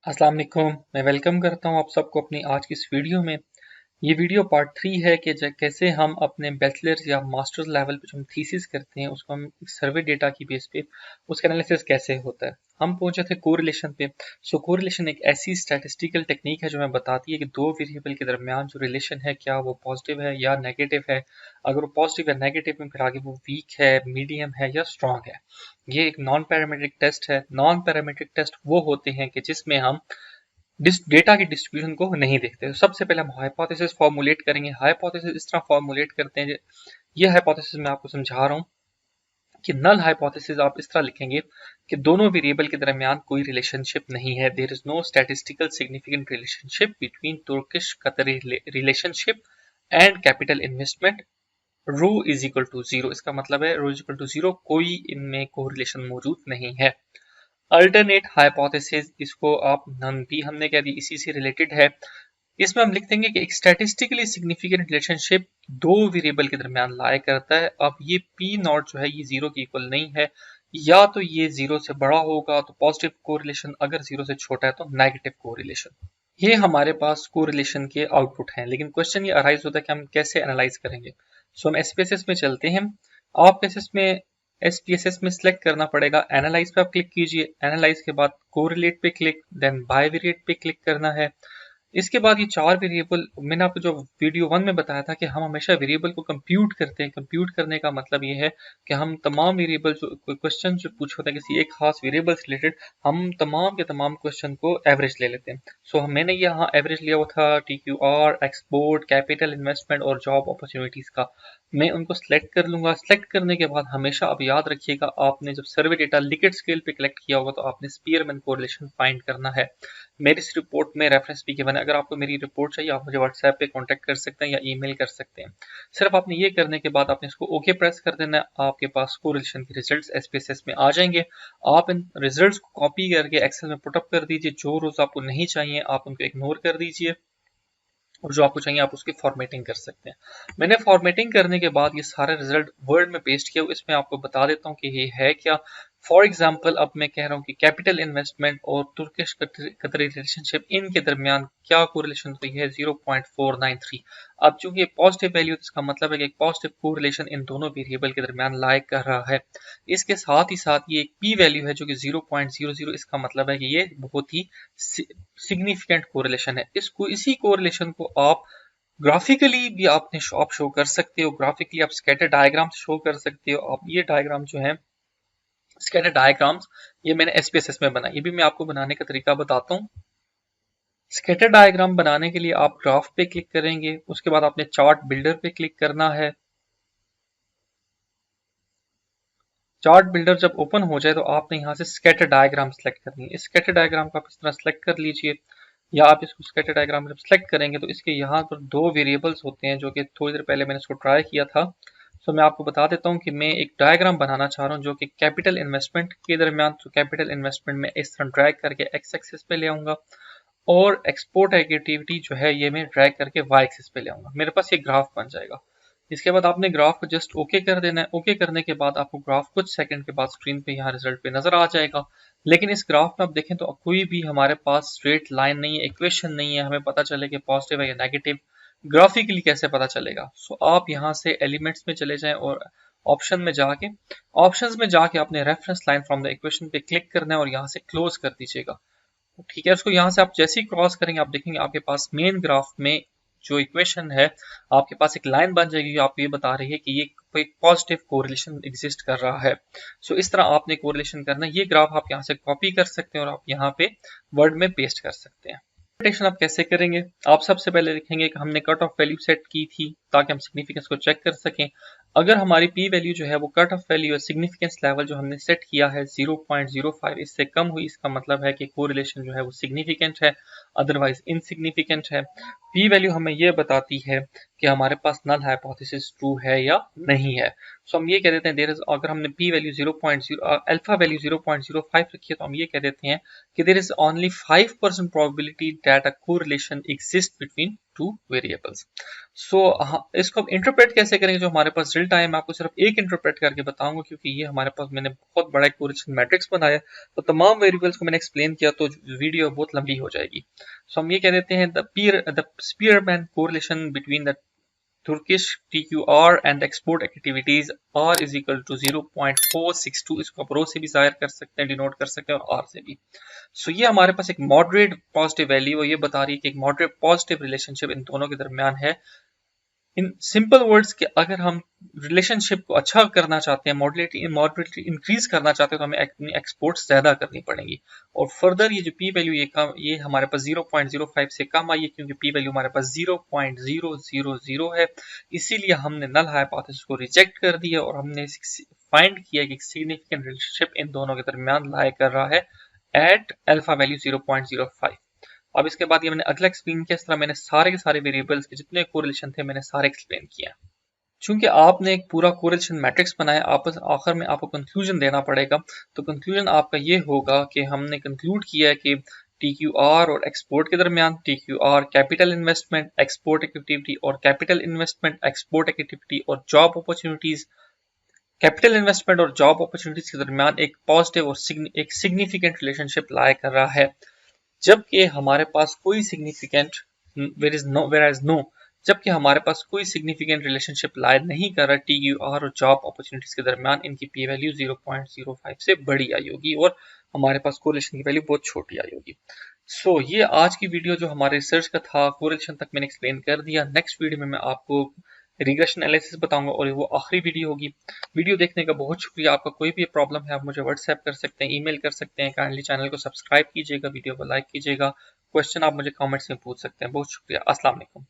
अस्सलाम वालेकुम। मैं वेलकम करता हूं आप सबको अपनी आज की इस वीडियो में। ये वीडियो पार्ट 3 है कि कैसे हम अपने बैचलर्स या मास्टर्स लेवल पे जो हम थीसिस करते हैं उसको हम सर्वे डेटा की बेस पे उसका एनालिसिस कैसे होता है। हम पहुंचे थे कोरिलेशन पे। सो कोरिलेशन एक ऐसी स्टैटिस्टिकल टेक्निक है जो हमें बताती है कि दो वेरिएबल के दरमियान जो रिलेशन है क्या वो पॉजिटिव है या नेगेटिव है। अगर वो पॉजिटिव या नेगेटिव में फिर आगे वो वीक है, मीडियम है या स्ट्रॉन्ग है। ये एक नॉन पैरामीट्रिक टेस्ट है। नॉन पैरामीट्रिक टेस्ट वो होते हैं कि जिसमें हम डेटा की डिस्ट्रीब्यूशन को नहीं देखते। तो सबसे पहले हम हाइपोथेसिस फॉर्मुलेट करेंगे। हाइपोथेसिस इस तरह फॉर्मुलेट करते हैं, ये हाइपोथेसिस मैं आपको समझा रहा हूँ कि नल हाइपोथेसिस आप इस तरह लिखेंगे कि दोनों वेरिएबल के दरमियान कोई रिलेशनशिप नहीं है। There is no statistical significant relationship between Turkish Qatari relationship and capital investment. Rho is equal to zero. इसका मतलब है rho is equal to zero, कोई इनमें कोरिलेशन मौजूद नहीं है। अल्टरनेट हाइपोथेसिस, इसको आप नन भी हमने कह दी, इसी से रिलेटेड है। इसमें हम लिख देंगे कि एक स्टैटिस्टिकली सिग्निफिकेंट रिलेशनशिप दो वेरिएबल के दरमियान लाई करता है। अब ये पी नॉट जो है ये जीरो की इक्वल नहीं है, या तो ये जीरो से बड़ा होगा तो पॉजिटिव कोरिलेशन, अगर जीरो से छोटा है तो नेगेटिव कोरिलेशन। ये हमारे पास कोरिलेशन के आउटपुट हैं, लेकिन क्वेश्चन ये अराइज होता है कि हम कैसे एनालाइज करेंगे। सो हम एसपीएसएस में चलते हैं। आप में एसपीएसएस में सिलेक्ट करना पड़ेगा, एनालाइज पे आप क्लिक कीजिए। एनालाइज के बाद कोरिलेट पे क्लिक, देन बाइवेरिएट पे क्लिक करना है। इसके बाद ये चार वेरिएबल मैंने आपको जो वीडियो 1 में बताया था कि हम हमेशा वेरिएबल को कंप्यूट करते हैं। कंप्यूट करने का मतलब ये है कि हम तमाम वेरिएबल जो कोई क्वेश्चन जो पूछा होता है किसी एक खास वेरिएबल से रिलेटेड, हम तमाम के तमाम क्वेश्चन को एवरेज ले लेते हैं। सो मैंने यहाँ एवरेज लिया हुआ था टीक्यूआर, एक्सपोर्ट, कैपिटल इन्वेस्टमेंट और जॉब अपॉर्चुनिटीज का। मैं उनको सिलेक्ट कर लूंगा। सिलेक्ट करने के बाद हमेशा अब याद रखिएगा, आपने जब सर्वे डेटा लिकेट स्केल पे कलेक्ट किया होगा तो आपने स्पीयरमैन कोरिलेशन फाइंड करना है। मेरी इस रिपोर्ट में रेफरेंस भी गिवन है। अगर आपको मेरी रिपोर्ट चाहिए आप मुझे व्हाट्सएप पे कांटेक्ट कर सकते हैं या ईमेल कर सकते हैं। सिर्फ आपने ये करने के बाद आपने इसको ओके प्रेस कर देना है। आपके पास कोरिलेशन के रिजल्ट्स एसपीएसएस में आ जाएंगे। आप इन रिजल्ट्स को कॉपी करके एक्सेल में पुटअप कर दीजिए। जो रोज आपको नहीं चाहिए आप उनको इग्नोर कर दीजिए, और जो आपको चाहिए आप उसकी फॉर्मेटिंग कर सकते हैं। मैंने फॉर्मेटिंग करने के बाद ये सारे रिजल्ट वर्ड में पेस्ट किया। इसमें आपको बता देता हूँ कि ये है क्या। फॉर एग्जाम्पल अब मैं कह रहा हूँ कि कैपिटल इन्वेस्टमेंट और तुर्किश कतरी रिलेशनशिप, इनके दरमियान क्या कोरिलेशन हुई है, 0.493। अब चूंकि ये पॉजिटिव वैल्यू, इसका मतलब है कि एक पॉजिटिव कोरिलेशन इन दोनों वेरिएबल के दरमियान लाई कर रहा है। इसके साथ ही साथ ये एक पी वैल्यू है जो कि 0.00। इसका मतलब है कि ये बहुत ही सिग्निफिकेंट कोरिलेशन है। इसको इसी कोरिलेशन को आप ग्राफिकली भी आपने आप शो कर सकते हो। ग्राफिकली आप स्कैटर डायग्राम शो कर सकते हो। आप ये डायग्राम जो है स्कैटर डायग्राम्स, ये मैंने एसपीएसएस में बनाया। ये भी मैं आपको बनाने का तरीका बताता हूँ। स्कैटर डायग्राम बनाने के लिए आप ग्राफ पे क्लिक करेंगे, उसके बाद आपने चार्ट बिल्डर पे क्लिक करना है। चार्ट बिल्डर जब ओपन हो जाए तो आपने यहाँ से स्कैटर डायग्राम सेलेक्ट करनी है। इस स्कैटर डायग्राम को आप इस तरह सेलेक्ट कर लीजिए, या आप इसको स्कैटर डायग्राम जब सेलेक्ट करेंगे तो इसके यहाँ पर दो वेरिएबल्स होते हैं जो कि थोड़ी देर पहले मैंने इसको ट्राई किया था। सो मैं आपको बता देता हूँ कि मैं एक डायग्राम बनाना चाह रहा हूँ जो कि कैपिटल इन्वेस्टमेंट के दरमियान। तो कैपिटल इन्वेस्टमेंट में इस तरह ड्रैग करके एक्स एक्सिस पे ले आऊंगा, और एक्सपोर्ट एक्टिविटी जो है ये मैं ड्रैग करके वाई एक्सिस पे ले आऊंगा। मेरे पास ये ग्राफ बन जाएगा। इसके बाद आपने ग्राफ को जस्ट ओके कर देना है। ओके करने के बाद आपको ग्राफ कुछ सेकंड के बाद स्क्रीन पे यहाँ रिजल्ट पे नजर आ जाएगा। लेकिन इस ग्राफ में आप देखें तो कोई भी हमारे पास स्ट्रेट लाइन नहीं है, इक्वेशन नहीं है, हमें पता चले कि पॉजिटिव है या नेगेटिव। ग्राफिकली कैसे पता चलेगा? सो आप यहाँ से एलिमेंट्स में चले जाएं और ऑप्शंस में जाके आपने reference line from the equation पे क्लिक करना है और यहाँ से क्लोज कर दीजिएगा। ठीक है, उसको यहाँ से आप जैसे ही क्रॉस करेंगे आप देखेंगे आपके पास मेन ग्राफ में जो इक्वेशन है, आपके पास एक लाइन बन जाएगी। आपको ये बता रही है कि ये कोई पॉजिटिव कोरिलेशन एग्जिस्ट कर रहा है। सो इस तरह आपने कोरिलेशन करना है। ये ग्राफ आप यहाँ से कॉपी कर सकते हैं और आप यहाँ पे वर्ड में पेस्ट कर सकते हैं। इंटरप्रिटेशन आप कैसे करेंगे? आप सबसे पहले लिखेंगे कि हमने कट ऑफ वैल्यू सेट की थी ताकि हम सिग्निफिकेंस को चेक कर सकें। अगर हमारी पी वैल्यू जो है वो cut off value significance level जो हमने सेट किया है 0.05 इससे कम हुई, इसका मतलब है कि कोरिलेशन जो है वो सिग्निफिकेंट है, अदरवाइज इनसिग्निफिकेंट है। पी वैल्यू हमें ये बताती है कि हमारे पास नल हाइपोथेसिस ट्रू है या नहीं है। सो हम ये कह देते हैं देयर इज, अगर हमने पी वैल्यू 0.0 अल्फा वैल्यू 0.05 रखी है तो हम ये कह देते हैं कि there is only 5% probability that a correlation exist between two variables. So इसको अब इंटरप्रेट कैसे करेंगे, जो हमारे पास रिजल्ट आए मैं आपको सिर्फ एक इंटरप्रेट करके बताऊंगा, क्योंकि ये हमारे पास मैंने बहुत बड़ा एक कोरिलेशन मैट्रिक्स बनाया तो तमाम वेरिएबल्स को मैंने एक्सप्लेन किया तो वीडियो बहुत लंबी हो जाएगी। सो हम ये कह देते हैं the Spearman correlation between the Turkish TQR and export activities R is equal to 0.462। इसको आप रो से भी जाहिर कर सकते हैं, डिनोट कर सकते हैं, और R से भी। सो ये हमारे पास एक मॉडरेट पॉजिटिव वैल्यू है, ये बता रही है कि एक मॉडरेट पॉजिटिव रिलेशनशिप इन दोनों के दरमियान है। इन सिंपल वर्ड्स के अगर हम रिलेशनशिप को अच्छा करना चाहते हैं, मॉडरेटली इंक्रीज करना चाहते हैं, तो हमें अपनी एक्सपोर्ट्स ज्यादा करनी पड़ेंगी। और फर्दर ये जो पी वैल्यू ये हमारे पास 0.05 से कम आई है, क्योंकि पी वैल्यू हमारे पास 0.000 है, इसीलिए हमने नल हाइपोथेसिस को रिजेक्ट कर दिया और हमने फाइंड किया कि सिग्निफिकेंट रिलेशनशिप इन दोनों के दरमियान लाई कर रहा है एट अल्फा वैल्यू 0.05। अब इसके बाद ये मैंने अगला एक्सप्लेन किया, इस तरह मैंने सारे के सारे वेरिएबल्स के जितने कोरिलेशन थे मैंने सारे एक्सप्लेन किया। चूंकि आपने एक पूरा कोरिलेशन मैट्रिक्स बनाया, आखिर में आपको कंक्लूजन देना पड़ेगा, तो कंक्लूजन आपका ये होगा कि हमने कंक्लूड किया है कि TQR और एक्सपोर्ट के दरमियान TQR capital investment, export activity और कैपिटल इन्वेस्टमेंट, एक्सपोर्ट एक्टिविटी और जॉब अपॉर्चुनिटीज, कैपिटल इन्वेस्टमेंट और जॉब अपॉर्चुनिटीज के दरमियान एक पॉजिटिव और एक सिग्निफिकेंट रिलेशनशिप लाया कर रहा है, जबकि हमारे पास कोई सिग्निफिकेंट जबकि हमारे पास कोई सिग्निफिकेंट रिलेशनशिप लाई नहीं कर रहा TQR और जॉब अपॉर्चुनिटीज के दरमियान, इनकी पी वैल्यू 0.05 से बड़ी आई होगी और हमारे पास कोरिलेशन की वैल्यू बहुत छोटी आई होगी। सो ये आज की वीडियो जो हमारे रिसर्च का था, कोरिलेशन तक मैंने एक्सप्लेन कर दिया। नेक्स्ट वीडियो में मैं आपको रिग्रेशन एनालिसिस बताऊंगा और वो आखिरी वीडियो होगी। वीडियो देखने का बहुत शुक्रिया। आपका कोई भी प्रॉब्लम है आप मुझे व्हाट्सएप कर सकते हैं, ईमेल कर सकते हैं। काइंडली चैनल को सब्सक्राइब कीजिएगा, वीडियो को लाइक कीजिएगा, क्वेश्चन आप मुझे कमेंट्स में पूछ सकते हैं। बहुत शुक्रिया। अस्सलाम वालेकुम।